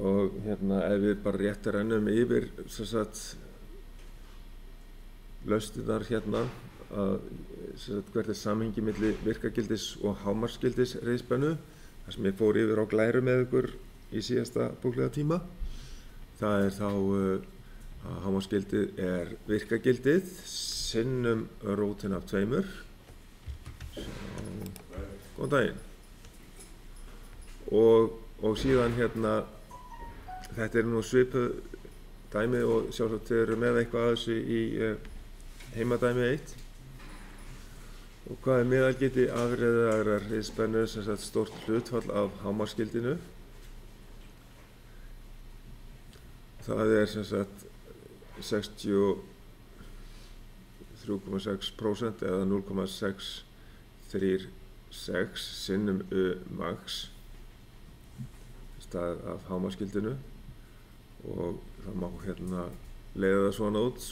og ef við bara rétt rennum yfir lausnirnar að hvert samhengi milli virkagildis og hámarksgildis reiðspennu, þar sem ég fór yfir á glæru með ykkur í síðasta bóklega tíma. Það þá að hámarksgildið virkagildið sinnum rótin af 2. Góðan daginn. Og síðan þetta nú svipuð dæmi og sjálfsagt þið eru með eitthvað að þessu í heimadæmi 1. Og hvað meðalgildi afreiðaðrar reiðspennu, sem sagt stórt hlutfall af hámarksgildinu? Það sem sagt 63,6% eða 0,636 sinnum max stað af hámarksgildinu, og það má leiða það svona út.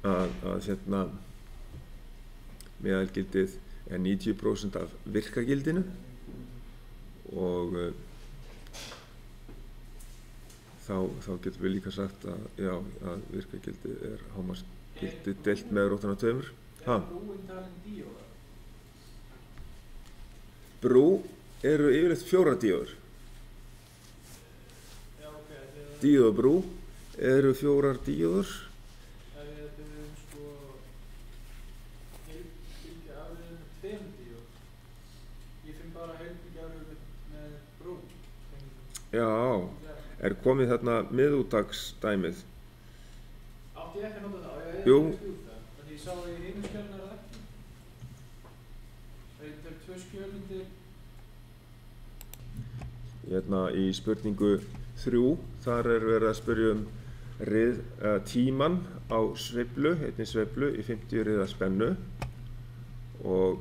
Að meðalgildið 90% af virkagildinu, og þá getum við líka sagt að virkagildið hámarksgildið deilt með rótin af 2. Brúin talin díóða? Brú eru yfirleitt 4 díóður. Já, ok. Díóðabrú eru 4 díóður. Ef við sko heilbylgja afreiðum með 2 díóð. Ég finn bara heilbylgja afreiðum með brú. Já, komið þarna miðúttaksdæmið? Átti ég ekki að nota það? Jú. Ég sá það í hinu skjölinu ekki. Það 2 skjöl undir. Í spurningu 3, þar verið að spyrja tíman á sveiflu, einni sveiflu í 50 riða spennu, og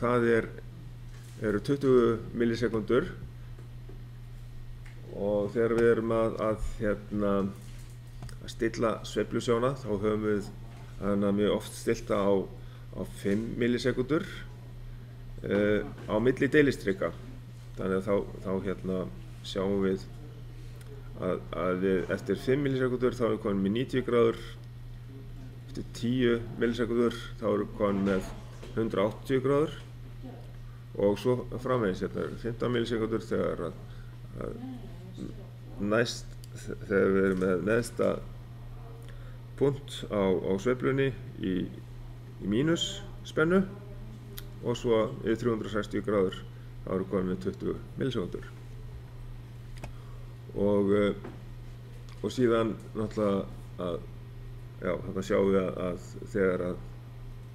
það eru 20 millisekundur, og þegar við erum að stilla sveiflusjóna, þá höfum við mjög oft stilta á 5 millisekundur á milli deilistrika. Þannig að þá sjáum við að við eftir 5 millisekundur þá erum við komin með 90 gráður, eftir 10 millisekundur þá erum við komin með 180 gráður, og svo framvegis 15 millisekundur þegar þegar við erum með neðsta punkt á sveiflunni í mínus spennu, og svo yfir 360 gráður þá erum við komin með 20 millisekundur. Og síðan náttúrulega þarna sjáum við að þegar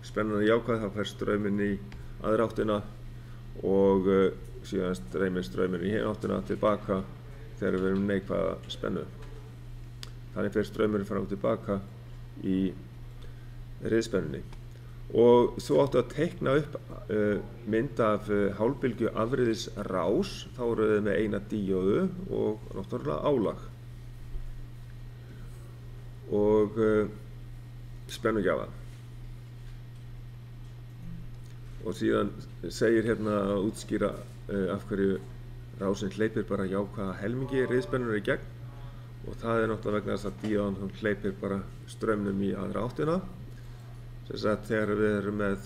spennan jákvæð þá fer strauminn í aðra áttina, og síðan strauminn í hina áttina tilbaka þegar við erum neikvæða spennu. Þannig fer straumurinn fram og tilbaka í reiðspennunni. Og svo áttu að teikna upp mynd af hálfbylgju afreiðisrás. Þá eru við með eina díóðu og náttúrulega álag. Og spennugjafa. Og síðan segir að útskýra af hverju rásin hleypir bara jákvæða helmingi reiðspennunar í gegn. Og það náttúrulega vegna þess að díóðan hleypir bara straumnum í aðra áttina. Þess að þegar við erum með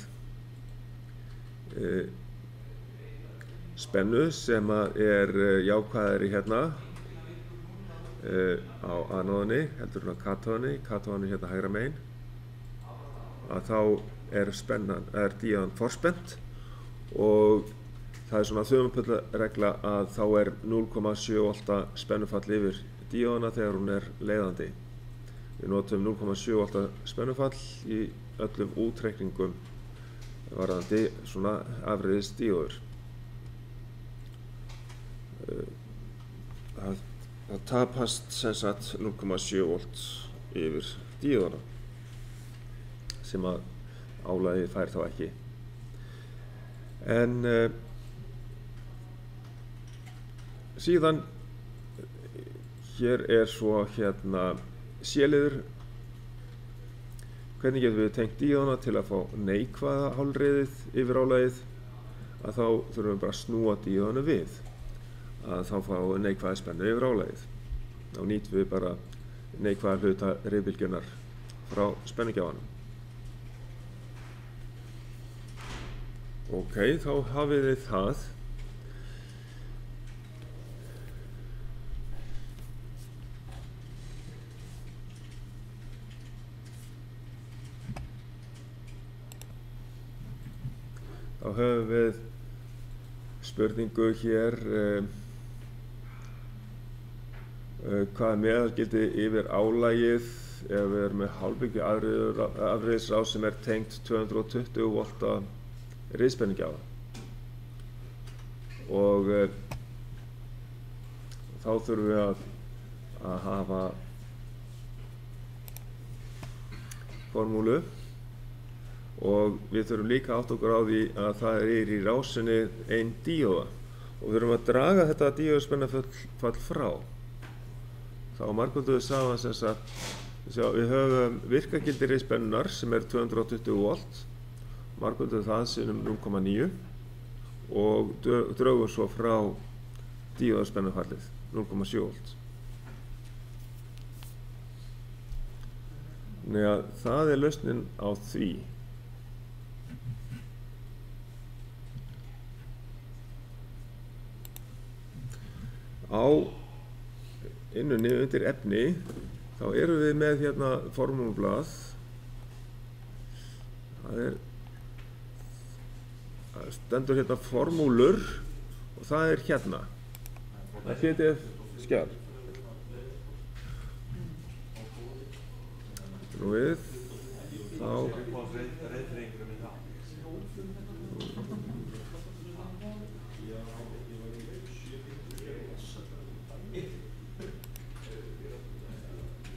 spennu sem jákvæðari á anóðinni heldur en á katóðinni hægra megin, að þá díóðan forspennt, og það svona þumalputtaregla að þá 0,78 spennufall yfir díóðana þegar hún leiðandi. Við notum 0,78 spennufall í öllum útreikningum varðandi svona afreiðis díóður. Það tapast sem sagt 0,7 volt yfir díóðana, sem að álagið fær þá ekki. En síðan hér svo C-liður. hvernig getum við tengt díóðuna til að fá neikvæða hálfriðið yfir álagið, að þá þurfum við bara að snúa díóðunu við, að þá fá neikvæða spennu yfir álagið. Þá nýtum við bara neikvæða hluta rifbylgjunnar frá spennugjafanum. Ok, þá hafið þið það. Þá höfum við spurningu hér, hvað er meðalgildi yfir álagið ef við erum með hálfbyggju afreiðisrás sem er tengt 220 volta riðspennugjafa. Og þá þurfum við að hafa formúlu. Og við þurfum líka átt okkur á því að það er í rásinni ein díóða og við þurfum að draga þetta díóðspennufall frá. Þá margfölduðu saman sem sagt, við höfum virkagildi riðspennunnar sem er 220 volt, margfölduðu það sinnum 0,9 og drögum svo frá díóðspennufallið 0,7 volt. Þannig að það er lausnin á því. Á innunni undir efni þá erum við með hérna formúlublað. Það stendur hérna formúlur og það er hérna. Það er PDF-skjal. Nú við þá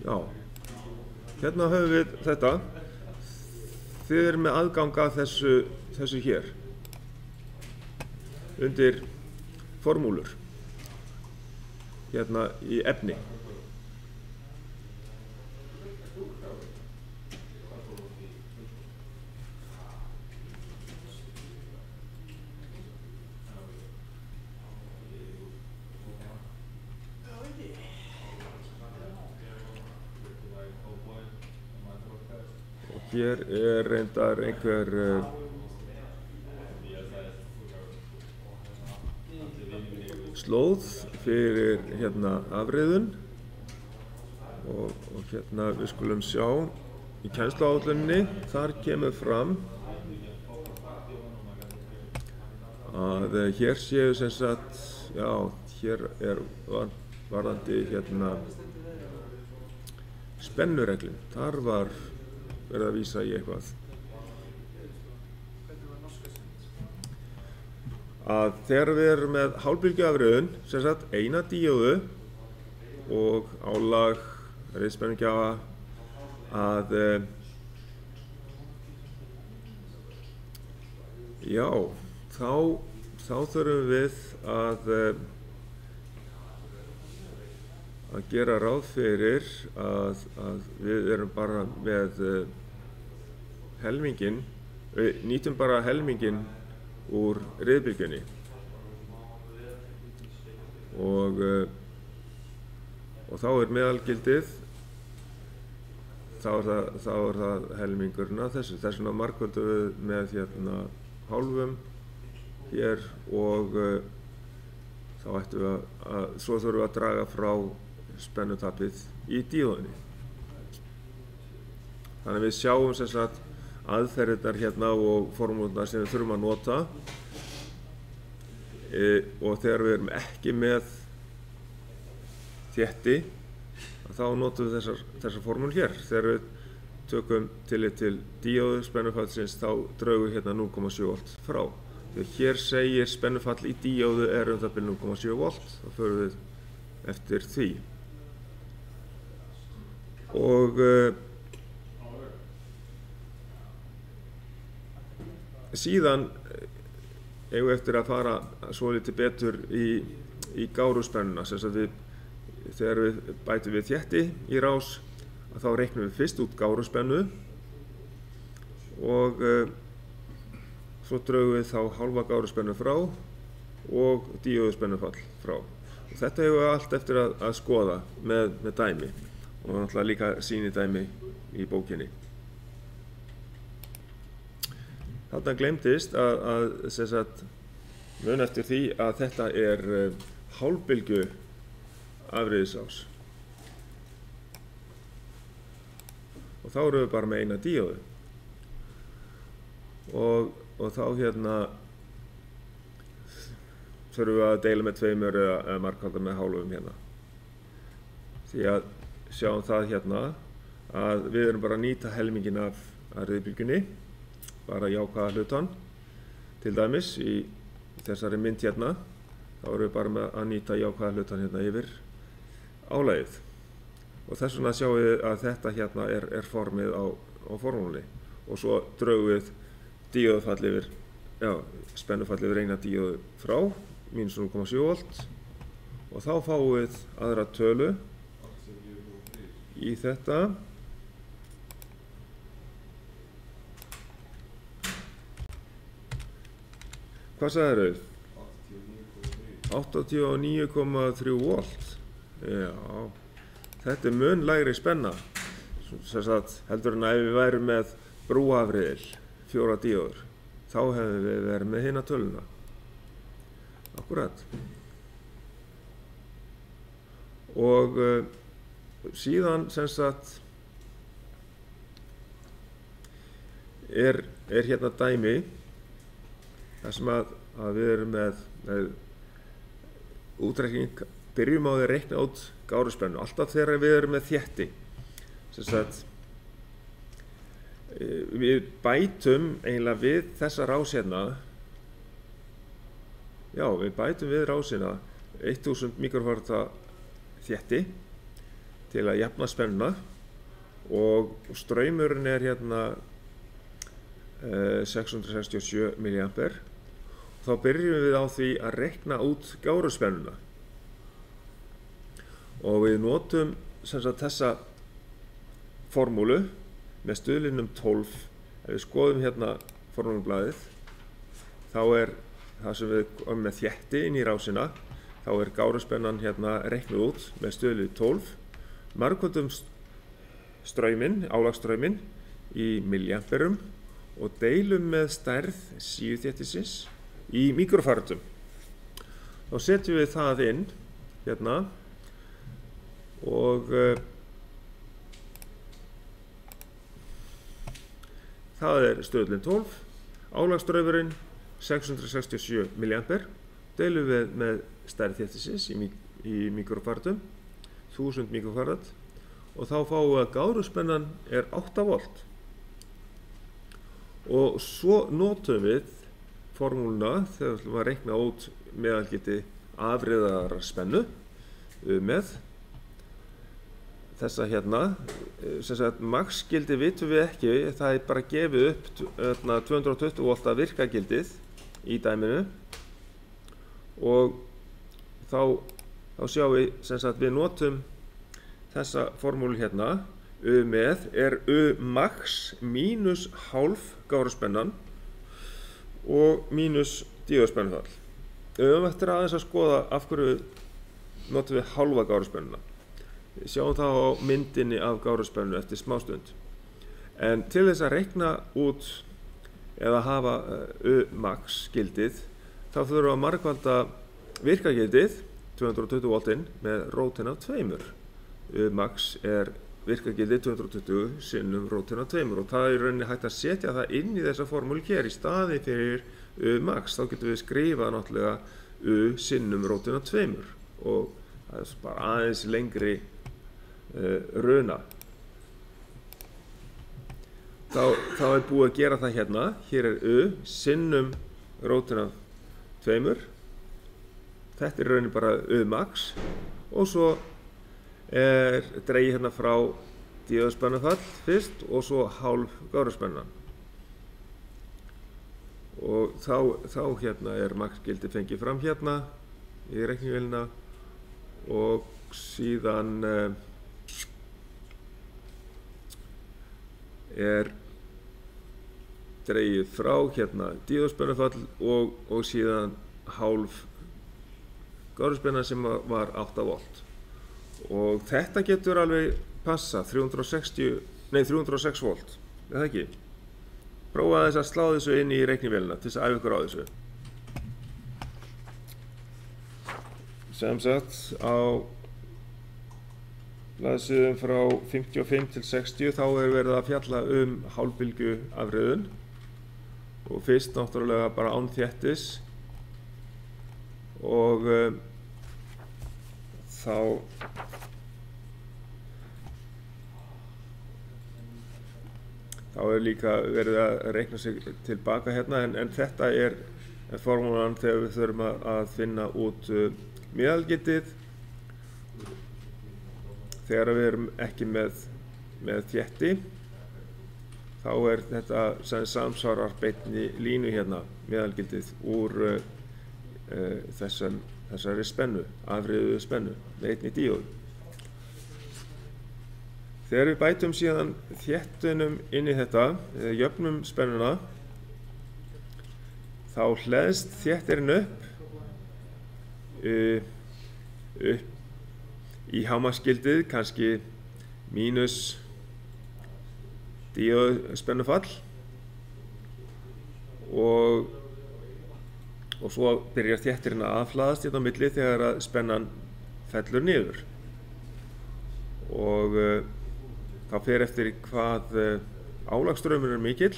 já, hérna höfum við þetta. Þið erum með aðgang að þessu hér undir formúlur hérna í efni. Hér er reyndar einhver slóð fyrir hérna afriðun og hérna við skulum sjá í kennsluáætluninni, þar kemur fram að hér séu sem sagt, já, hér er varðandi hérna spennureglun, þar var verið að vísa í eitthvað. Að þegar við erum með hálfbylgjuafriðun, sem sagt eina díóðu og álag riðspennugjafa, að já, þá þurfum við að gera ráð fyrir að við erum bara með helminginn, við nýtum bara helminginn úr riðbylgjunni og þá er meðalgildið, þá er það helmingurinn af þessu. Þess vegna margföldum við með hérna hálfum hér og þá ættum við svo þurfum við að draga frá spennutapið í díóðunni. Þannig að við sjáum sem sagt aðferðirnar hérna og formúlurnar sem við þurfum að nota og þegar við erum ekki með þétti þá notum við þessar formúlur hér. Þegar við tökum tillit til díóðu spennufallsins þá draugum við hérna 0,7 volt frá. Þegar hér segir spennufall í díóðu er það bil 0,7 volt, þá förum við eftir því. Og síðan eigum við eftir að fara svolítið betur í gáruspennuna, sem sagt þegar við bætum við þétti í rás, þá reiknum við fyrst út gáruspennu og svo draugum við þá hálfa gáruspennu frá og díóðuspennufall frá. Og þetta hefur við allt eftir að skoða með dæmi og náttúrulega líka sýnidæmi í bókinni. Þarna gleymdist að sem sagt mun eftir því að þetta er hálfbylgju afbrigðisrás. Og þá erum við bara með eina díóðu. Og þá þurfum við að deila með tveimur eða margfalda með hálfum hérna. Því að sjáum það hérna að við erum bara að nýta helminginn af rauðbylgjunni, bara jákvæða hlutann. Til dæmis í þessari mynd hérna, þá erum við bara með að nýta jákvæða hlutann hérna yfir álagið. Og þess vegna sjáum við að þetta hérna er formið á formúlunni. Og svo draugum við díóðufall yfir, spennufall yfir eina díóðu frá, mínus 0,7 volt. Og þá fáum við aðra tölu í þetta. Hvað sagði þau? 89,3 volt. Já, þetta er mun lægri spenna. Sem sagt, heldur en að ef við værum með brúafriðil, 4 díóður, þá hefðum við verið með hina töluna. Akkurat. Og síðan sem sagt er hérna dæmi þar sem að við erum með útreikning, byrjum á því að reikna út gáruspennu alltaf þegar við erum með þétti. Sem sagt við bætum eiginlega við þessa rás hérna, við bætum við rásina 1000 mikrofarada þétti til að jafna spennuna og straumurinn er hérna 667 milliampere. Þá byrjum við á því að reikna út gáruspennuna og við notum sem sagt þessa formúlu með stuðlinum 12. Ef við skoðum hérna formúlublaðið, þá er það sem við komum með þétti inn í rásina, þá er gáruspennan hérna reiknuð út með stuðlið 12. Margföldum strauminn, álagsstrauminn í milliamperum og deilum með stærð síðuþéttisins í mikrofaradum. Þá setjum við það inn hérna og það er stöðlinn 12, álagsstraumurinn 667 milliampere, deilum við með stærð þéttisins í mikrofaradum, 1000 mikrofarad, og þá fáum við að gáruspennan er 8 volt. Og svo notum við formúluna þegar við ætlum að reikna út meðalgildi afriðaðrar spennu með þessa hérna, sem sagt max-gildi vitum við ekki, það er bara gefið upp 220 volta virkagildið í dæminu og þá sjáum við sem sagt við notum þessa formúlu hérna, U með er U max mínus hálf gáruspennan og mínus díóðuspennufall. Við höfum eftir aðeins að skoða af hverju notum við hálfa gáruspennuna. Við sjáum það á myndinni af gáruspennu eftir smástund. En til þess að reikna út eða hafa U max gildið, þá þurfum við að margfalda virkagildið 220 voltinn með rótina 2. U max er virkagildið 220 sinnum rótina 2 og það er í rauninni hægt að setja það inn í þessa formúlu hér í staði fyrir U max. Þá getum við skrifað náttúrulega U sinnum rótina 2 og það er bara aðeins lengri runa. Þá er búið að gera það hérna. Hér er U sinnum rótina 2. Þetta er í rauninni bara U max og svo er dregið hérna frá díóðuspennufall fyrst og svo hálf gáruspennan. Og þá hérna er max-gildi fengið fram hérna í reikningavélina og síðan dregið frá hérna díóspennufall og síðan hálf gáruspenna sem var 8 volt. Og þetta getur alveg passa 306 volt, er það ekki? Prófa þess að slá þessu inn í reiknivélina til þess að æfa ykkur á þessu. Sem sagt á blaðsíðum frá 55 til 60 þá verið að fjalla hálfbylgju afriðun og fyrst náttúrulega bara án þéttis og þá líka verið að reikna sig tilbaka hérna en þetta er formúlan þegar við þurfum að finna út meðalgildið þegar við erum ekki með þétti þá þetta sem samsvarar beinni línu hérna meðalgildið úr þessari spennu, afriðuðu spennu með einni díóðu. Þegar við bætum síðan þéttunum inn í þetta, jöfnum spennuna, þá hleðst þéttirinn upp í hámarksgildið, kannski mínus díóðspennufall og svo byrjar þéttirinn að afhlaðast hérna á milli þegar að spennan fellur niður og þá fer eftir hvað álagsstraumur er mikill,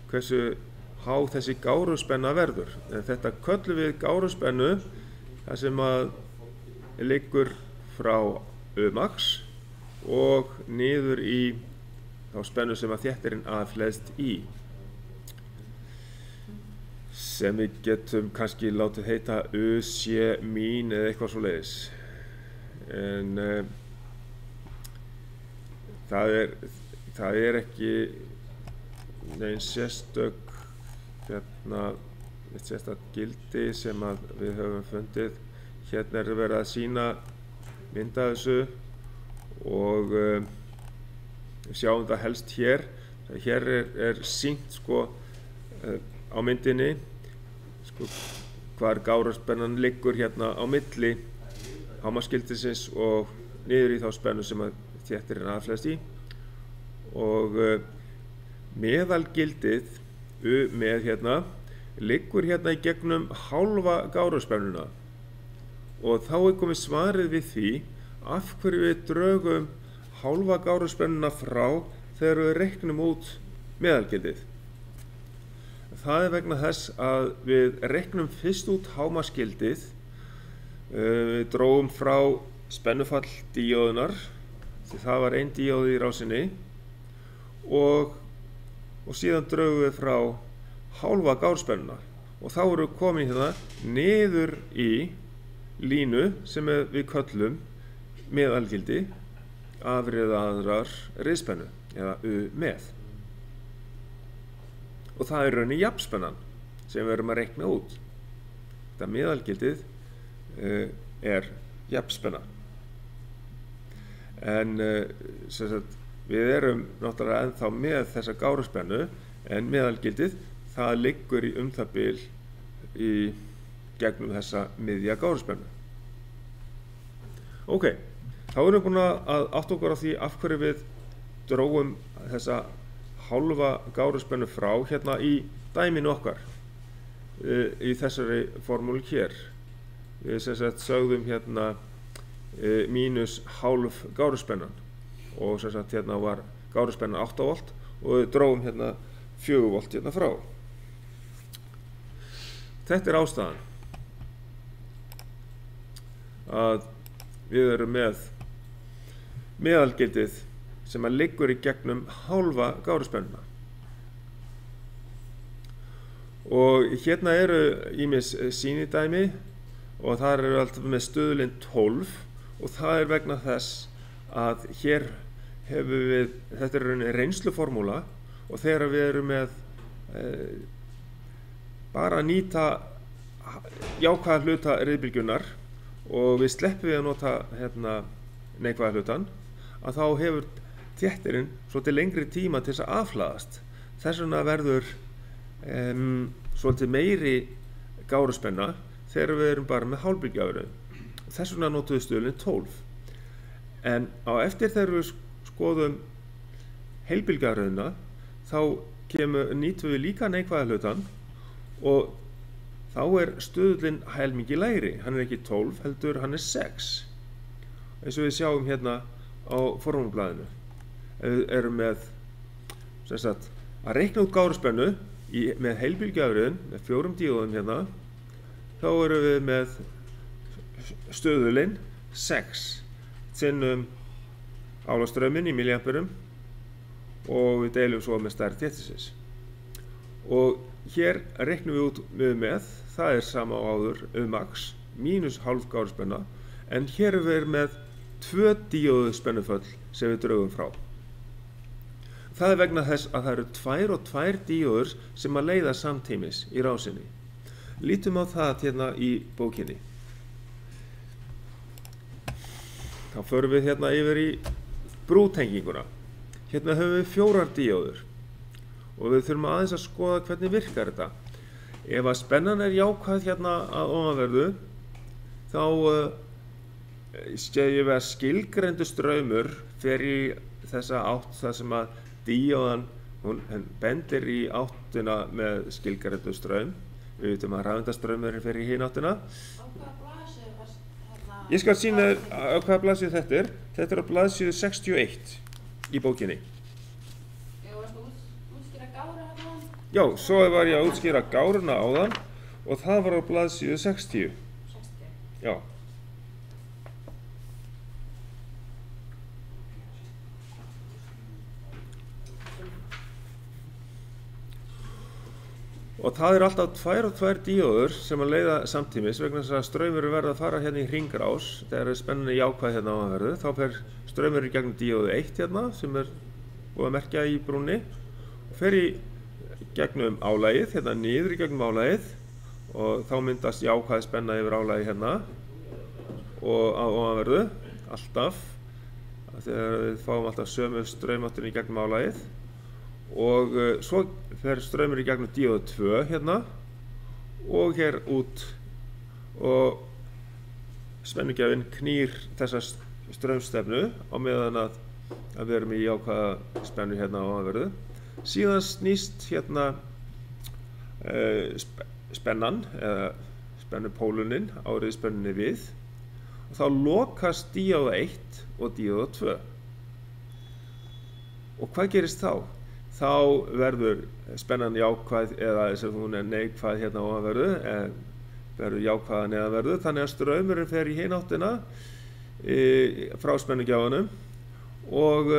hversu há þessi gáruspenna verður. Þetta köllum við gáruspennu þar sem að liggur frá max og niður í þá spennu sem að þéttirinn aðfleðst í. Sem við getum kannski látið heita C mín eða eitthvað svoleiðis. En það er ekki nein sérstök eitt sérstakt gildi sem að við höfum fundið. Hérna er verið að sýna mynd af þessu og við sjáum það helst hér. Hér er sýnt sko á myndinni sko hvar gáruspennan liggur hérna á milli hámarksgildisins og niður í þá spennu sem að þéttirinn aðfleðst í og meðalgildið með hérna liggur hérna í gegnum hálfa gáruspennuna og þá er komið svarið við því af hverju við drögum hálfa gáruspennuna frá þegar við reiknum út meðalgildið. Það er vegna þess að við reiknum fyrst út hámarksgildið, við drógum frá spennufall díóðunar, því það var ein díóð í rásinni og síðan drögum við frá hálfa gárspennuna og þá erum við komin hérna niður í línu sem við köllum meðalgildi afriðaðrar riðspennu eða með. Og það er rauninni jafnspennan sem við erum að reikna út. Þetta meðalgildið er jafnspenna. En sem sagt, við erum náttúrulega ennþá með þessa gáruspennu en meðalgildið það liggur í það bil í gegnum þessa miðja gáruspennu. Ok, þá erum við búin að átta okkur á því af hverju við drógum þessa hálfa gáruspennu frá hérna í dæminu okkar í þessari formúlu hér. Við sem sagt sögðum hérna mínus hálf gáruspennan og sem sagt hérna var gáruspennan 8 volt og við drógum hérna 4 volt hérna frá. Þetta er ástæðan að við erum með meðalgildið sem að liggur í gegnum hálfa gáruspennuna. Og hérna eru ýmis sýnidæmi og þar eru alltaf með stöðulinn 12 og það er vegna þess að hér hefur við, þetta er rauninni reynsluformúla og þegar við erum með bara að nýta jákvæða hluta riðbylgjunnar og við sleppum við að nota hérna neikvæða hlutan að þá hefur þéttirinn svolítið lengri tíma til þess að afhlaðast. Þess vegna verður svolítið meiri gáruspenna þegar við erum bara með hálfbylgjuafurðun. Þess vegna notum við stuðulinn 12. En á eftir þegar við skoðum heilbylgjuafurðuna þá nýtum við líka neikvæða hlutann og þá stuðullinn helmingi lægri. Hann ekki 12 heldur, hann 6. Eins og við sjáum hérna á formúlublaðinu. Ef við erum með sem sagt, að reikna út gáruspennu með heilbylgjuafurðun með 4 díóðum hérna, þá erum við með stuðullinn 6 sinnum álastrauminn í milliamperum og við deilum svo með stærð þéttisins. Og hér reiknum við út með, það sama á áður, max mínus hálf gáruspenna, en hér erum við með 2 díóðu spennuföll sem við draugum frá. Það vegna þess að það eru 2 og 2 díóður sem að leiða samtímis í rásinni. Lítum á það hérna í bókinni. Þá förum við hérna yfir í brútenginguna. Hérna höfum við 4 díóður og við þurfum aðeins að skoða hvernig virkar þetta. Ef að spennan jákvæð hérna að ofanverðu, þá séum við að skilgreindur straumur fer í þessa átt þar sem að díóðan hún bendir í áttina með skilgreindur straum. Við vitum að rafeindastraumurinn fer í hin áttina. Ég skal sýna þér á hvaða blaðsíðu þetta er. Þetta á blaðsíðu 61 í bókinni. Já, svo var ég að útskýra gáruna áðan og það var á blaðsíðu 60. Já. Og það alltaf 2 og 2 díóður sem að leiða samtímis vegna þess að straumurinn verður að fara hérna í hringrás. Þegar spennan jákvæð hérna ofanverðu, þá fer straumurinn í gegnum díóðu 1 hérna sem búið að merkja í brúnni og fer í gegnum álægið, hérna niður í gegnum álægið og þá myndast jákvæð spenna yfir álægið hérna og á ofanverðu, alltaf. Þegar við fáum alltaf sömu straumáttin í gegnum álægið. Og svo fer straumur í gegnum díóðu 2 hérna og hér út og spennugjafinn knýr þessa straumstefnu á meðan að við erum í jákvæða spennu hérna á ofanverðu. Síðan snýst hérna spennan eða spennupólunin árið spennunni við og þá lokast díóða 1 og díóða 2. Og hvað gerist þá? Þá verður spennan jákvæð eða sem hún neikvæð hérna á ofanverðu verður jákvæða neðanverðu þannig að straumurinn fer í hin áttina frá spennugjafanum og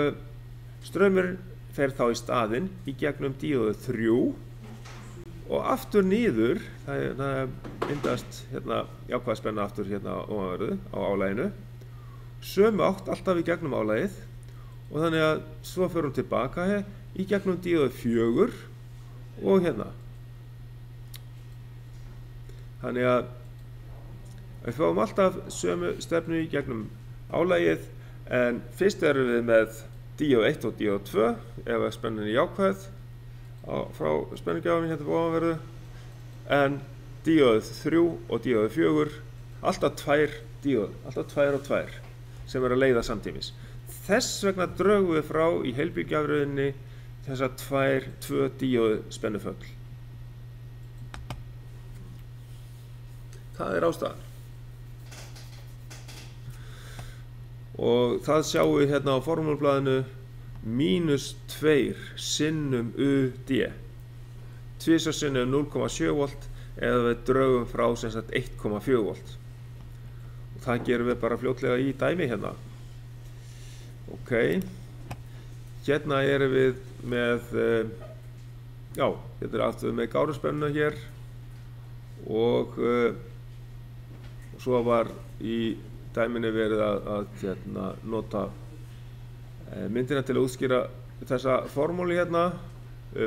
straumurinn fer þá í staðinn í gegnum díóðu 3 og aftur niður það myndast hérna jákvæða spenna aftur hérna á ofanverðu á álæginu sömu átt alltaf í gegnum álægið og þannig að svo fer hún tilbaka í gegnum díóðu 4 og hérna. Þannig að við fáum alltaf sömu stefnu í gegnum álægið en fyrst erum við með díóðu 1 og díóðu 2 ef spennan jákvæð frá spennugjafanum hérna á ofanverðu en díóðu 3 og díóðu 4 alltaf 2 díóður, alltaf 2 og 2 sem að leiða samtímis. Þess vegna draugum við frá í heilbylgjuafurðinni þessa 2 díóðu spennuföll. Það ástæðan. Og það sjáum við hérna á formúlublaðinu -2 sinnum UD. 2 sinnum 0,7 volt eða við draugum frá sem sagt 1,4 volt. Og það gerum við bara fljótlega í dæmi hérna. Ok. Hérna erum við með, hérna aftur með gáruspennu hér og svo var í dæminu verið að hérna, nota myndina til að útskýra þessa formúlu hérna,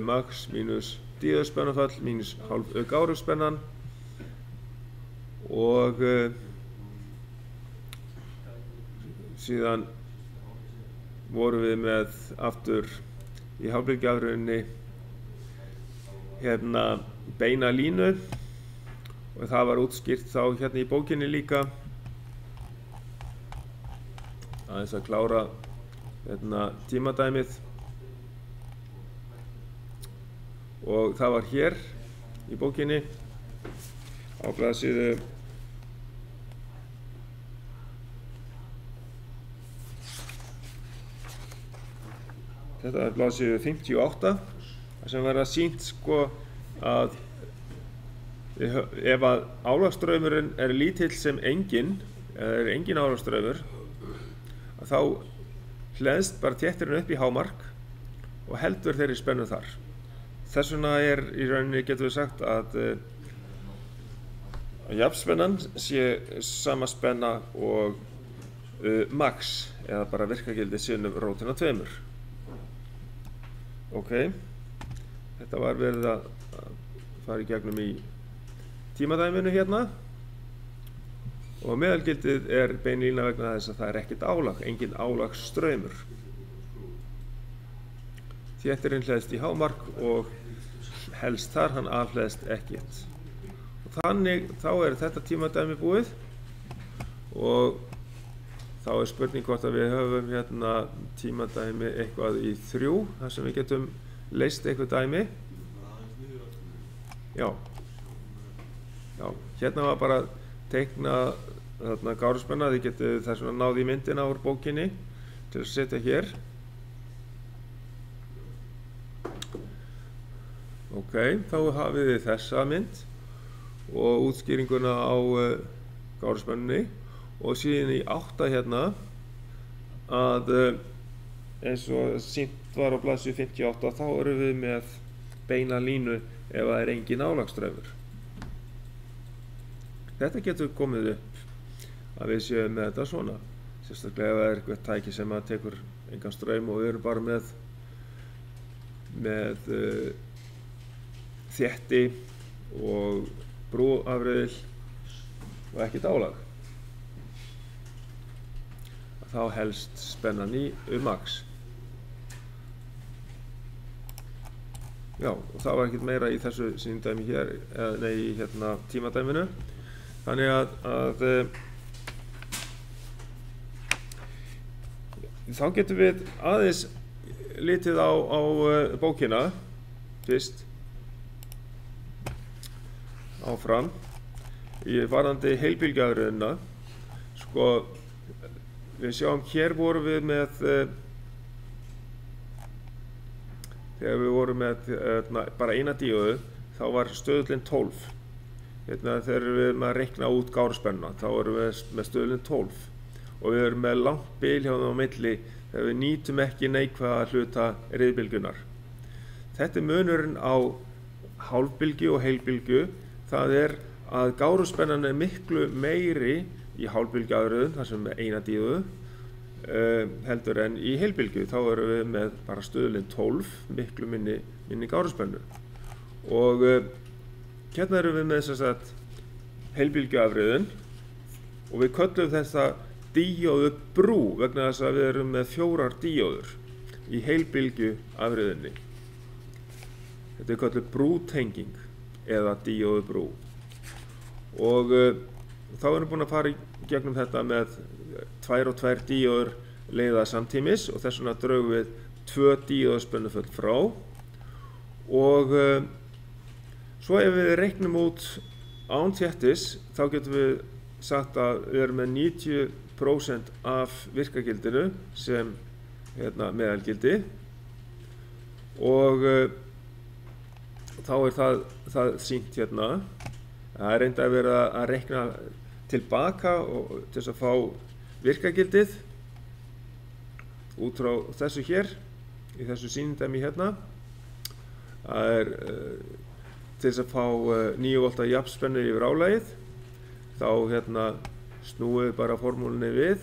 max mínus díóðspennufall mínus hálf gáruspennan og síðan vorum við með aftur í hálfbylgjuafurðinni beina línu og það var útskýrt þá hérna í bókinni líka. Aðeins að klára tímadæmið og það var hér í bókinni á blaðsíðu þetta er blaðsíðu 58 þar sem verða sýnt sko að ef að álagsstraumurinn er lítill sem engin eða er engin álagsstraumur þá hleðst bara þéttirinn upp í hámark og heldur þeirri spennu þar. Þess vegna er í rauninni getum við sagt að jafnspennan sé sama spenna og max eða bara virkagildi sinnum rótina 2. Ok, þetta var verið að fara í gegnum í tímadæminu hérna og meðalgildið er bein lína vegna þess að það er ekkert álag, engin álagsstraumur. Þéttirinn hleðst í hámark og helst þar, hann afhleðst ekkert. Og þannig þá er þetta tímadæmi búið og þá er spurning hvort að við höfum hérna tímadæmi eitthvað í 3 þar sem við getum leyst eitthvað dæmi. Já, hérna var bara teikna gáruspenna, þið getið þess vegna náð í myndina úr bókinni til að setja hér. Ok, þá hafið þið þessa mynd og útskýringuna á gáruspennunni og síðan í 8 hérna að eins og sýnt var á blaðsíðu 58 þá erum við með beina línu ef það er engin álagsstraumur. Þetta getur komið upp að við séum með þetta svona, sérstaklega ef það er eitthvað tæki sem að tekur engan straum og við erum bara með þétti og brúafriðil og ekkert álag. Þá helst spennan í max. Já, og það var ekkert meira í þessu sýndæmi hér, nei, hérna tímadæminu. Þannig að þá getum við aðeins litið á bókina fyrst áfram í varðandi heilbylgjuafriðina. Sko, við sjáum hér vorum við með þegar við vorum með bara eina díóðu þá var stöðullinn 12. Hérna þegar við erum að reikna út gáruspennuna þá erum við með stöðullinn 12 og við erum með langt bil hjá þeim á milli þegar við nýtum ekki neikvæða hluta riðbylgjunar. Þetta er munurinn á hálfbylgju og heilbylgju. Það er að gáruspennan er miklu meiri í hálfbylgjuafriðun þar sem er eina díóðu heldur en í heilbylgju. Þá erum við með bara stöðullinn 12, miklu minni gáruspennu. Og hérna erum við með þess að heilbylgjuafriðun og við köllum þessa díóðu brú vegna þess að við erum með 4 díóður í heilbylgjuafriðunni. Þetta er kölluð brútenging eða díóðu brú. Og þá erum við búin að fara í gegnum þetta með 2 og 2 díóður leiða samtímis og þess vegna draugum við 2 díóðu spennufull frá og svo ef við reiknum út án þéttis þá getum við sagt að við erum með 90% af virkagildinu sem meðalgildi og þá er það sýnt hérna. Það er reyndar að vera að reikna tilbaka til þess að fá virkagildið út frá þessu hér í þessu sýnindæmi hérna. Það er til þess að fá 9 volta jafnspennu yfir álagið þá snúum við bara formúlunni við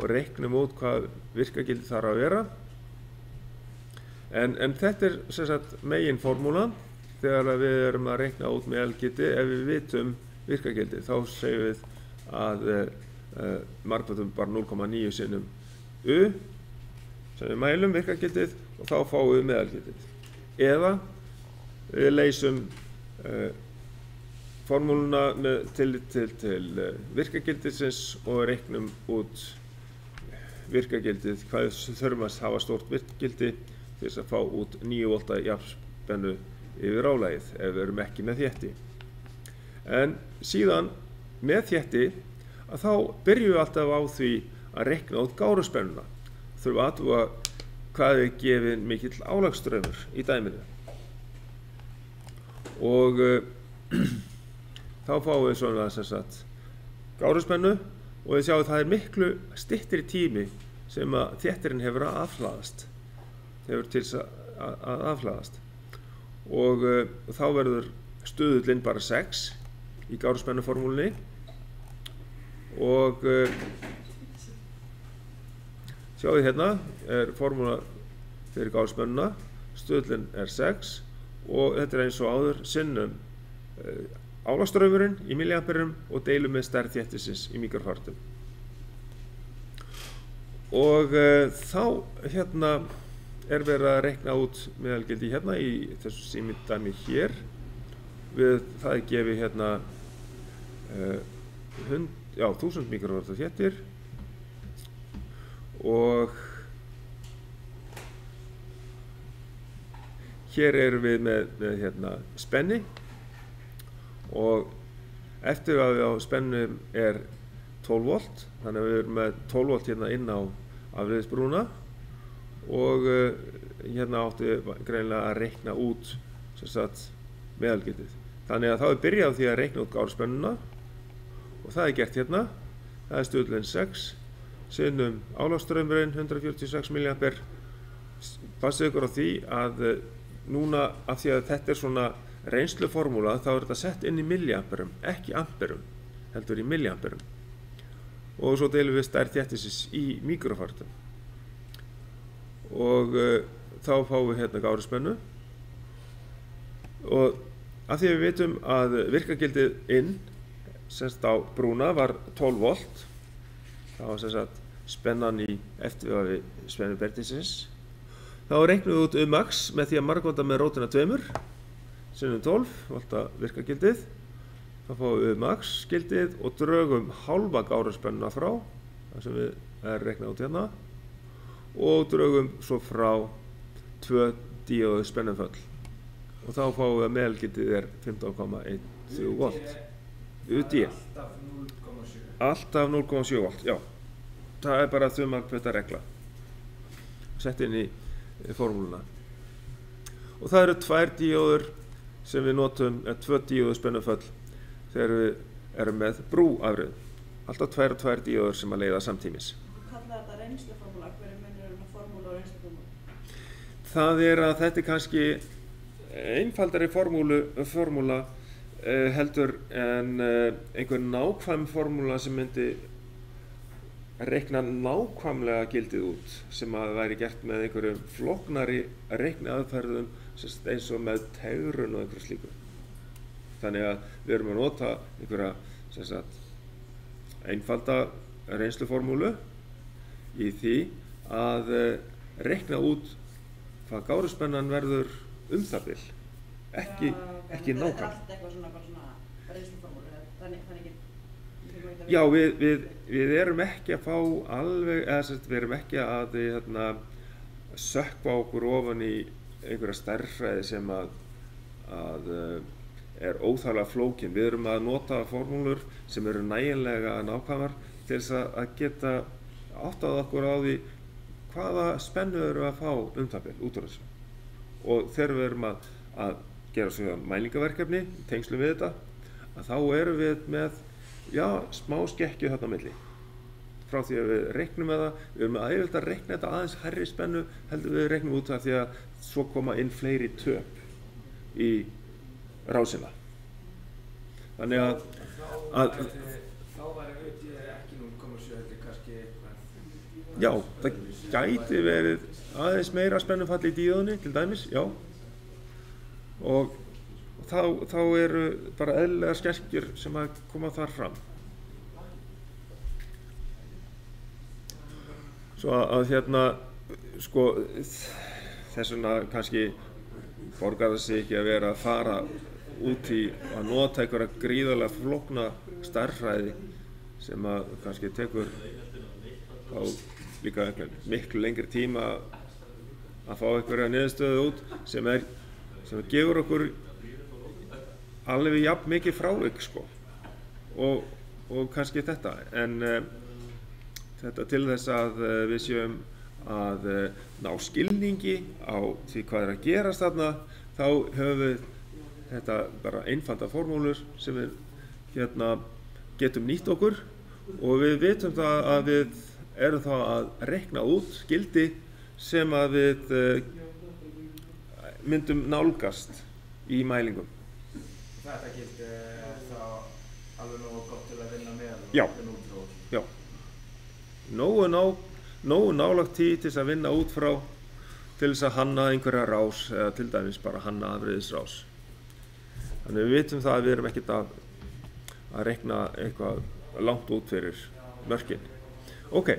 og reiknum út hvað virkagildið þarf að vera en þetta er sem sagt megin formúlan þegar við erum að reikna út meðalgildi. Ef við vitum virkagildið þá segjum við að margföldum bara 0,9 sinnum U sem við mælum virkagildið og þá fáum við meðalgildið. Eða við leysum formúluna með tillit til virkagildisins og reiknum út virkagildið, hvað þurfum að hafa stórt virkagildi til þess að fá út 9 volta jafnspennu yfir raflagið ef við erum ekki með þétti. En síðan með þétti að þá byrjum við alltaf á því að reikna út gáruspennuna. Þurfum að athuga hvað er gefin mikill álagsstraumur í dæminu. Og þá fáum við svona sem sagt gáruspennu og við sjáum að það er miklu styttri tími sem að þéttirinn hefur að afhlaðast. Hefur til að afhlaðast. Og þá verður stuðullinn bara 6 í gáruspennuformúlunni og sjáum við hérna er formúla fyrir gáruspennuna, stuðullinn er 6 og þetta er eins og áður sinnum álagsstraumurinn í milliamperum og deilum með stærð þéttisins í mikrofartum. Og þá hérna er verið að reikna út meðalgildi hérna í þessu símindæmi hér. Það er gefið hérna 1000 mikrofarta þéttir og hér erum við með hérna spenni og eftir að við á spennu er 12 volt, þannig að við erum með 12 volt hérna inn á afleiðisbrúna og hérna áttu við greinilega að reikna út sem sagt meðalgildið. Þannig að þá er byrjað á því að reikna út gáruspennuna og það er gert hérna, það er stuðullinn 6 sinnum álagsstraumurinn 146 milliampere. Passið ykkur á því að núna af því að þetta er svona reynsluformúla þá er þetta sett inn í milliamperum, ekki amperum, heldur í milliamperum. Og svo deilum við stærð þéttisins í mikrofartum. Og þá fáum við hérna gáruspennu. Og af því að við vitum að virkagildið inn semst á brúna var 12 volt, þá var semst að spennan í eftirvafi spennubertinsins. Þá reiknum við út max með því að margfalda með rótina 2 sinnum 12 volta virkagildið. Þá fáum við max gildið og drögum hálfa gáruspennuna frá, það sem við erum reiknað út hérna, og drögum svo frá 2 díóðu spennuföll. Og þá fáum við að meðalgildið er 15,13 volt. UD. Alltaf 0,7 volt, já. Það er bara þumalkvöta regla. Sett inn í formúluna. Og það eru 2 díóður sem við notum, 2 díóðu spennuföll þegar við erum með brúafrið. Alltaf 2 og 2 díóður sem að leiða samtímis. Þú kallar þetta reynsluformúla, hverju munur með formúlu og reynsluformúla? Það er að þetta er kannski einfaldari formúla heldur en einhver nákvæm formúla sem myndi reikna nákvæmlega gildið út sem að væri gert með einhverjum flóknari reikniaðferðum eins og með tegrun og einhverju slíku. Þannig að við erum að nota einhverja einfalda reynsluformúlu í því að reikna út hvað gáruspennan verður það bil, ekki nákvæm. Þetta er allt eitthvað svona reynsluformúlu, þannig ekki. Já, við erum ekki að fá alveg, við erum ekki að sökkva okkur ofan í einhverja stærðfræði sem að er óþarflega flókin. Við erum að nota formúlur sem eru nægilega nákvæmar til þess að geta áttað okkur á því hvaða spennu erum við að fá það bil út úr þessu. Og þegar við erum að gera svona mælingaverkefni, tengslum við þetta, að þá erum við með smá skekkju þarna á milli. Frá því að við reiknum með það, við erum ævilegt að reikna þetta aðeins hærri spennu heldur við reiknum út það því að svo koma inn fleiri töp í rásina. Þannig að þá væri ekki 0,7, þetta er kannski eitthvað. Já, það gæti verið aðeins meira spennufall í díóðunni til dæmis, já. Og þá eru bara eðlilegar skekkjur sem að koma þar fram. Svo að þess vegna kannski borgar það sig ekki að vera að fara út í að nota einhverja gríðarlega flókna stærðfræði sem að kannski tekur á líka miklu lengri tíma að fá einhverja niðurstöðu út sem gefur okkur alveg jafn mikið frávik sko. og kannski þetta en þetta til þess að við séum að ná skilningi á því hvað að gerast þarna, þá höfum við þetta bara einfalda formúlur sem við getum nýtt okkur og við vitum það að við erum þá að reikna út gildi sem að við myndum nálgast í mælingum. Þetta gildi þá alveg nógu gott til að vinna með? Já. Já. Nógu nálagt því til þess að vinna út frá til þess að hanna einhverja rás eða til dæmis bara hanna afbrigðisrás. Þannig við vitum það að við erum ekkert að reikna eitthvað langt út fyrir mörkin. Ok,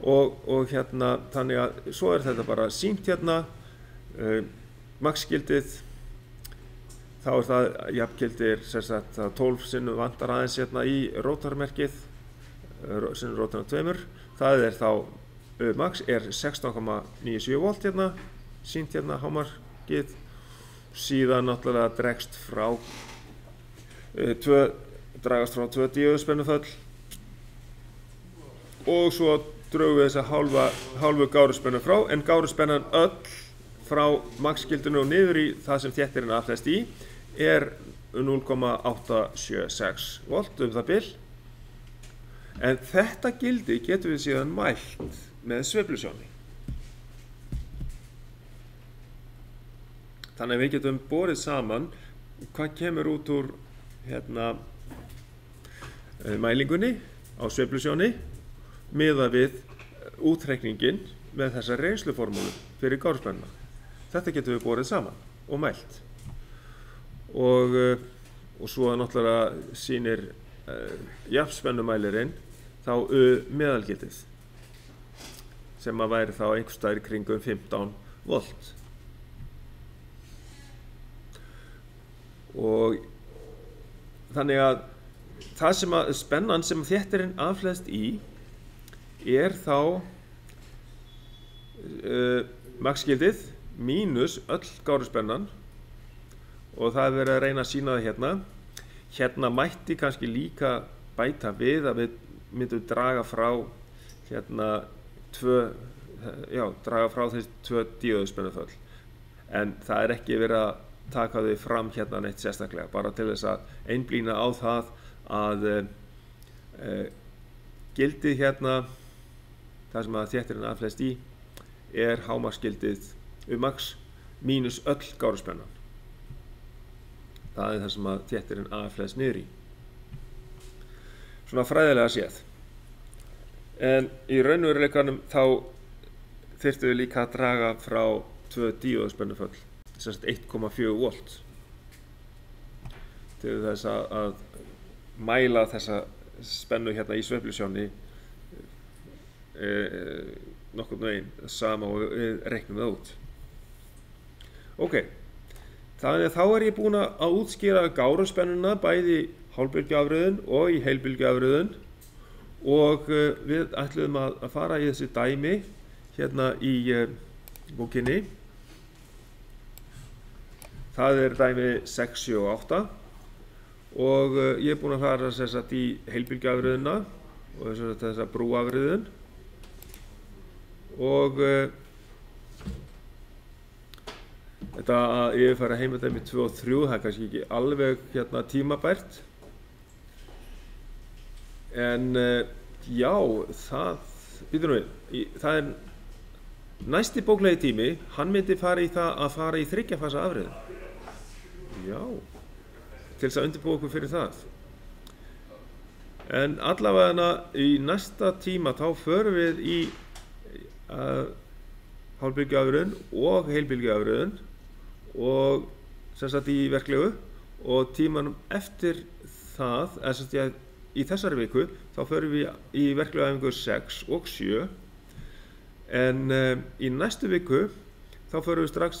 og þannig að svo þetta bara sýnt max-gildið, þá það jafngildir sem sagt að 12 sinnum vantar aðeins í rótarmerkið, sinnum rótarna 2, það þá max er 16,97 volt sýnt hámarkið, síðan náttúrulega dregst frá dragast frá 2 díóðspennuföll og svo drögum við þessa hálfu gáruspennu frá, en gáruspennan öll frá max-gildinu og niður í það sem þéttirinn aðflest í er 0,876 volt það bil, en þetta gildi getum við síðan mælt með sveiflusjóni. Þannig að við getum borið saman hvað kemur út úr mælingunni á sveiflusjóni miðað við útreikningin með þessa reynsluformúlu fyrir gárspennuna. Þetta getum við borið saman og mælt. Og svo náttúrulega sýnir jafnspennumælirinn þá meðalgildið sem að væri þá einhvers staðar í kringum 15 volt. Og þannig að það sem að spennan sem þéttirinn aðflest í er þá max-gildið mínus öll gáruspennan, og það er verið að reyna að sýna það hérna mætti kannski líka bæta við að við myndum draga frá draga frá þessi 2 díóðspennuföll, en það er ekki verið að taka þau fram neitt sérstaklega, bara til þess að einblína á það að gildið það sem að þéttirinn aðflest í er hámarksgildið max mínus öll gáruspennan. Það er það sem að þéttirinn aðflest niður í. Svona fræðilega séð. En í raunveruleikanum þá þyrftum við líka að draga frá 2 díóðspennuföll, sem sagt 1,4 volt, til þess að mæla þessa spennu í sveiflusjóni nokkurn veginn sama og við reiknum það út. Ok, þannig að þá er ég búinn að útskýra gáruspennuna bæði í hálfbylgjuafröðun og í heilbylgjuafröðun, og við ætluðum að fara í þessi dæmi í bókinni. Það er dæmi 6, 7 og 8 og ég er búinn að fara í heilbylgjuafröðuna og þessa brúafröðun, og þetta að yfirfæra heimildæmi 2 og 3, það er kannski ekki alveg tímabært, en já, það er næsti bóklegi tími, hann myndi fara í það að fara í 3 fasa afröðun. Já, til þess að undirbúa okkur fyrir það. En allavega í næsta tíma þá förum við í hálfbylgjuafröðun og heilbylgjuafröðun, og sem sagt í verklegu, og tímanum eftir það, í þessari viku, þá förum við í verklegu 6 og 7, en í næstu viku þá förum við strax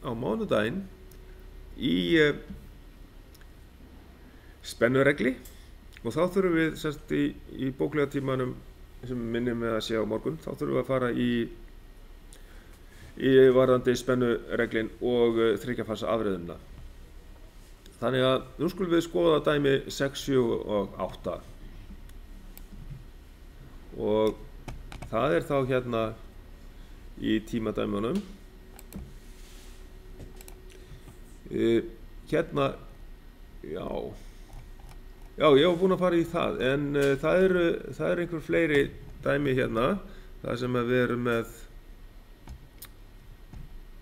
á mánudaginn í spennuregli og þá þurfum við semst í bóklega tímanum sem minnir með að sé á morgun, þá þurfum við að fara í varðandi spennureglin og þriggja-fasa afriðunina. Þannig að nú skulum við skoða dæmi 6, 7 og 8 og það þá hérna í tímadæmunum. Hérna, já, ég var búinn að fara í það, en það eru einhver fleiri dæmi hérna, það sem við erum með,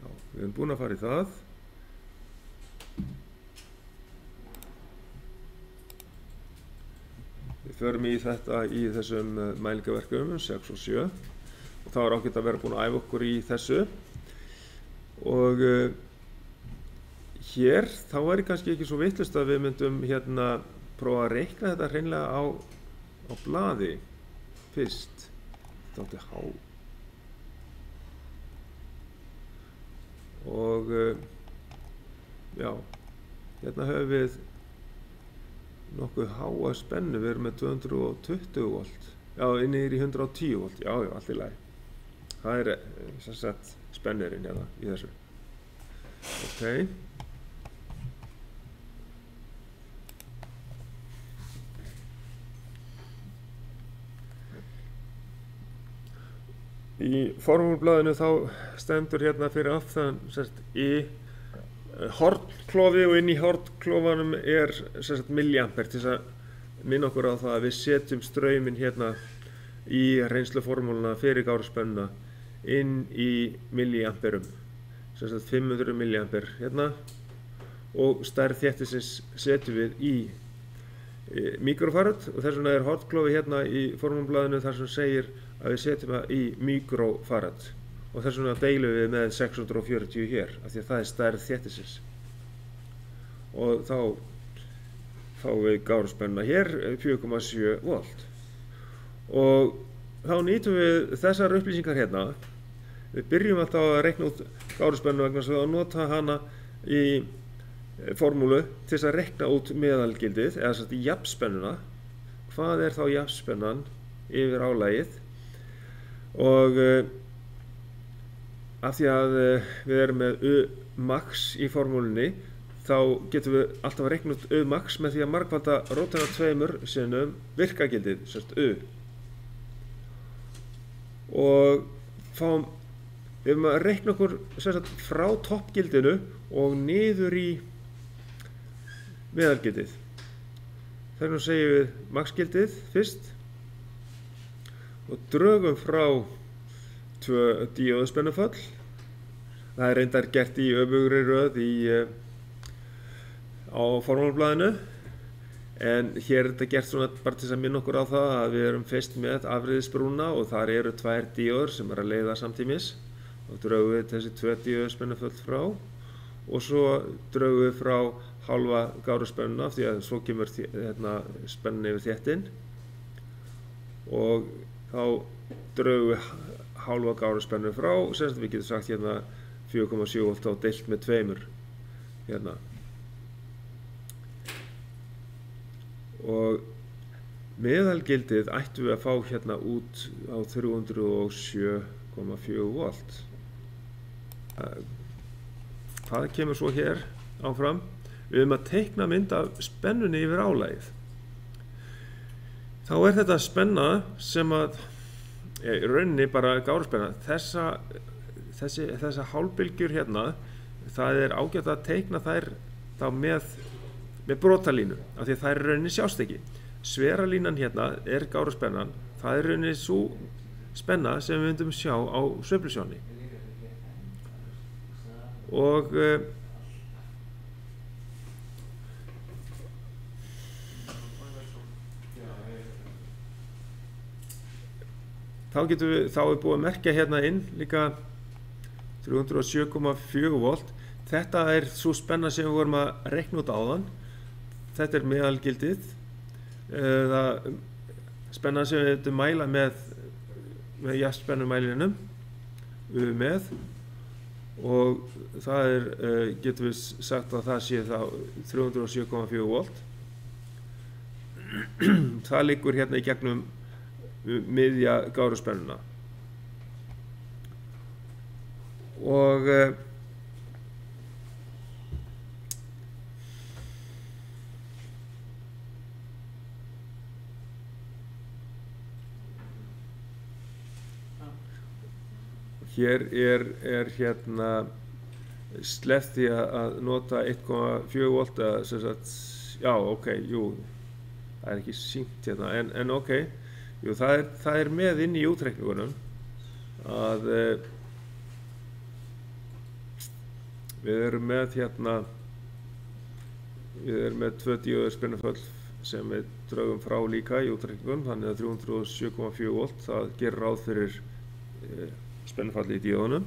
já, við erum búinn að fara í það. Við förum í þetta í þessum mælingaverkum 6 og 7 og þá ágætt að vera búin að æfa okkur í þessu og hér þá væri kannski ekki svo vitlaust að við myndum hérna prófa að reikna þetta hreinlega á blaði fyrst. Þetta átti há og já, hérna höfum við nokkuð háa spennu, við erum með 220 volt, já, inni í 110 volt, já, allt í lagi. Það sem sagt spennurinn hérna í þessu. Ok. Í formúlublaðinu þá stendur hérna fyrir aftan í hornklofi og inn í hornklofanum sem sagt milliampere til þess að minna okkur á það að við setjum strauminn hérna í reynsluformúluna fyrir gáruspennuna inn í milliamperum, sem sagt 500 milliampere hérna og stærð þéttisins setjum við í mikrofarad og þess vegna hornklofi hérna í formúlublaðinu þar sem segir að við setjum það í mikrofarad og þess vegna deilum við með 640 hér af því að það stærð þéttisins og þá fáum við gáruspennuna hér 4,7 volt og þá nýtum við þessar upplýsingar hérna. Við byrjum alltaf að reikna út gáruspennu vegna þess að nota hana í formúlu til þess að reikna út meðalgildið eða sagt jafnspennuna. Hvað þá jafnspennan yfir álagið og af því að við erum með U max í formúlunni þá getum við alltaf að reikna út U max með því að margfalda rótina 2 sinnum virkagildið, sérst U og við erum að reikna okkur sérst frá toppgildinu og niður í meðalgildið. Þess vegna segjum við maxgildið fyrst og drögum frá 2 díóðuspennuföll. Það reyndar gert í öfugri röð á formúlublaðinu en hér þetta gert svona bara til þess að minna okkur á það að við erum fyrst með afriðisbrúna og þar eru 2 díóður sem að leiða samtímis og drögum við þessi 2 díóðuspennuföll frá og svo drögum við frá hálfa gáruspennuna því að svo kemur spennan yfir þéttin og þá drögum við hálfa gáruspennu frá, sem við getum sagt hérna 4,7 volt á deilt með 2 hérna og meðalgildið ættum við að fá hérna út á 307,4 volt. Hvað kemur svo hér áfram? Við erum að teikna mynd af spennunni yfir álagið. Þá þetta spenna sem að í rauninni bara gáruspenna. Þessa hálfbylgjur hérna, það ágætt að teikna þær þá með brotalínu, af því að það í rauninni sjást ekki. Svera línan hérna gáruspennan, það í rauninni sú spenna sem við myndum sjá á sveiflusjóni. Og þá búið að merkja hérna inn líka 307,4 volt. Þetta sú spenna sem við vorum að reikna út áðan. Þetta meðalgildið. Spenna sem við myndum mæla með jafnspennumælinum með og það getum við sagt að það sé þá 307,4 volt. Það liggur hérna í gegnum miðja gáruspennuna og hér hérna sleppt því að nota 1,4 volt eða sem sagt, já, ok, jú, það er ekki sýnt hérna, en ok, jú, það er með inn í útreikningunum að við erum með hérna, við erum með 2 díóður spennuföll sem við draugum frá líka í útreikningunum, þannig að 307,4 volt, það gerir ráð fyrir spennufalli í díóðunum.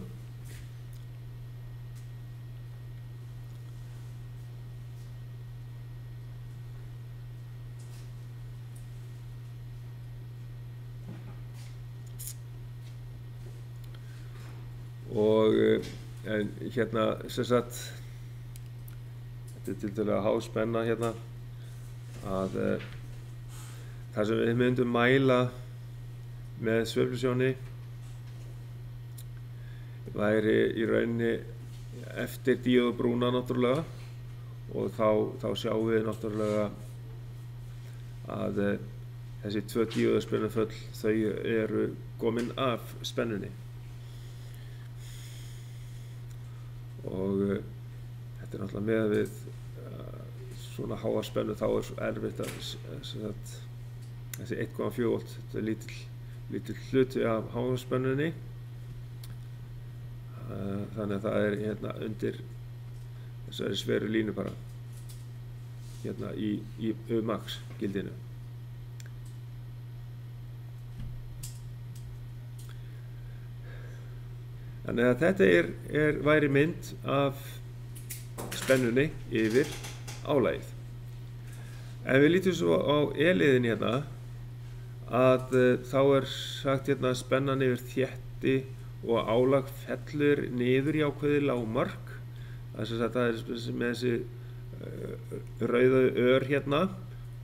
Og en hérna sem sagt þetta er tiltölulega há spenna hérna að það sem við myndum mæla með sveiflusjóni væri í rauninni eftir díóðubrúna náttúrulega og þá sjáum við náttúrulega að þessi 2 díóðuspennuföll þau eru komin af spennunni. Og þetta er náttúrulega með við svona háa spennu þá er svo erfitt að þessi 1,4 volt, þetta er lítill hluti af háa spennunni, þannig að það er hérna undir þessari sveru línu bara hérna í max gildinu. Þannig að þetta væri mynd af spennunni yfir álagið. Ef við lítum svo á E-liðin hérna að þá er sagt hérna að spennan yfir þétti og álag fellur niður í ákveðið lágmark. Það er með þessi rauðu ör hérna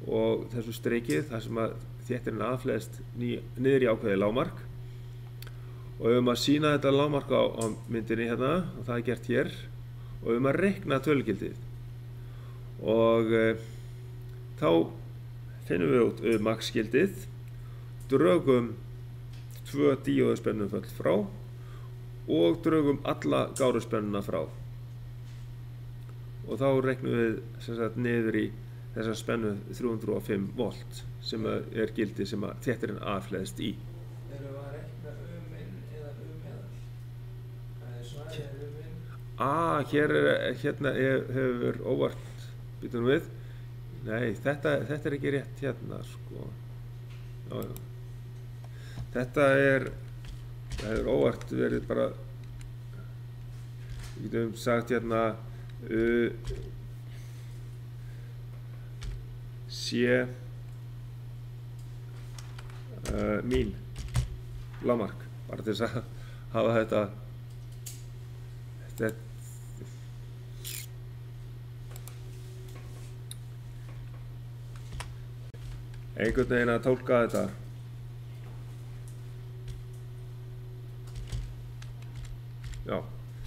og þessu streikið þar sem að þéttirinn aðfleðst niður í ákveðið lágmark. Og við höfum að sýna þetta lágmark á myndinni hérna og það er gert hér og við höfum að reikna tölugildið og þá finnum við út max-gildið, drögum 2 díóðuspennuföll frá og drögum alla gáruspennuna frá og þá reiknum við sem sagt niður í þessa spennu 305 volt sem er gildið sem að þéttirinn aðfleðst í. Hérna hefur óvart, býtum við, nei, þetta er ekki rétt hérna, sko, já. Þetta hefur óvart verið bara, við getum sagt hérna, sé mín lágmark, bara til þess að hafa þetta einhvern veginn að tólka þetta. Já,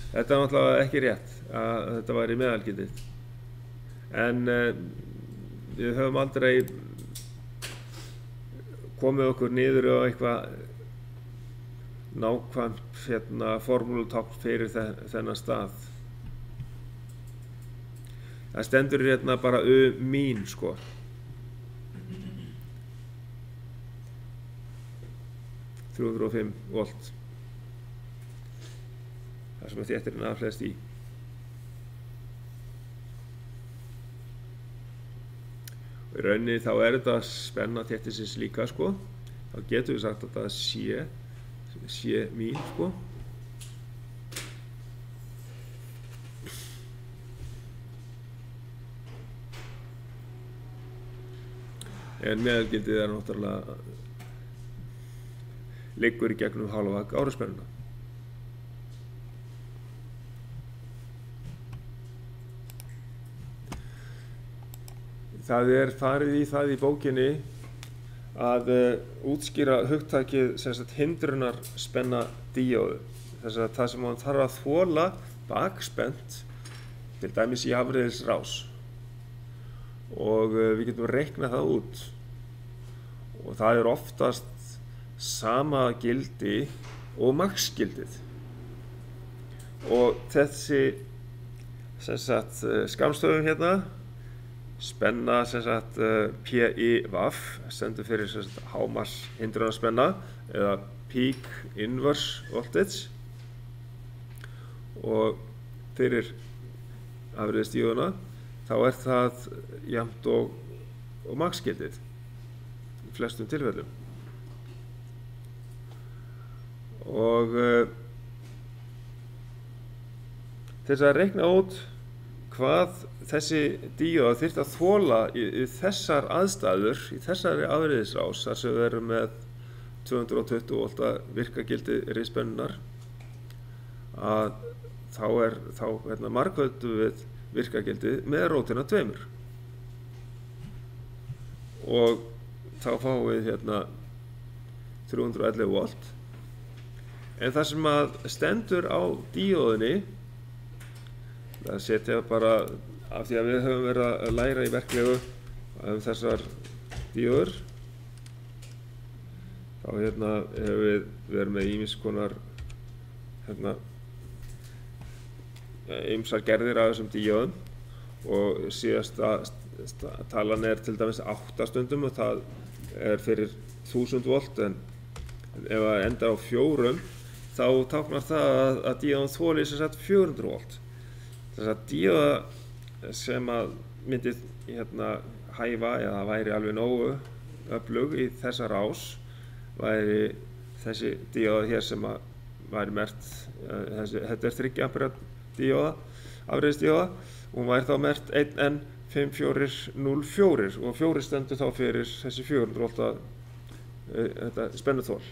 þetta er náttúrulega ekki rétt að þetta væri meðalgildið. En við höfum aldrei komið okkur niður á eitthvað nákvæmt hérna, formúlutákn fyrir þennan stað. Það stendur hérna bara mín, sko. ...305 volt. Það sem þéttirinn aðfleðst í. Og í rauninni þá er þetta spenna þéttisins líka, sko. Þá getum við sagt að það sé mín, sko. En meðalgildið er náttúrulega liggur í gegnum hálfa gáruspennuna. það farið í það í bókinni að útskýra hugtakið sem sagt hindrunarspenna díóðu. Þess að það sem hann þarf að þola bakspennt, til dæmis í afreiðisrás. Og við getum reiknað það út. Og það oftast sama gildi og max-gildið. Og þessi sem sagt skammstöfum hérna, spenna sem sagt PIVAF, stendur fyrir sem sagt hámars hindrunarspenna eða peak inverse voltage, og fyrir afreiðisdíóðuna þá það jafnt og max-gildið í flestum tilfellum. Og til þess að reikna út hvað þessi díóða þyrfti að þola í þessar aðstæður, í þessari afreiðisrás, þar sem við erum með 220 volta virkagildi rispennunnar, að þá margföldum við virkagildið með rótina 2. Og þá fáum við 311 volt. En það sem að stendur á díóðinni, það setja bara, af því að við höfum verið að læra í verklegu þessar díóður, þá hefur við verið með ýmiss konar ýmsar gerðir af þessum díóðum, og síðasta talan til dæmis 8 stundum, og það fyrir 1000 volt, en ef það endar á 4, þá táknar það að díóðan þolir sem sagt 400 volt. Þess að díóða sem að myndi hæfa, eða væri alveg nógu öflug í þessa rás, væri þessi díóða hér sem að væri merkt, þetta 3 ampere díóða, afreiðisdíóða, og hún væri þá merkt 1N5404, og 4 stendur þá fyrir þessi 400 volta þetta spennuþol.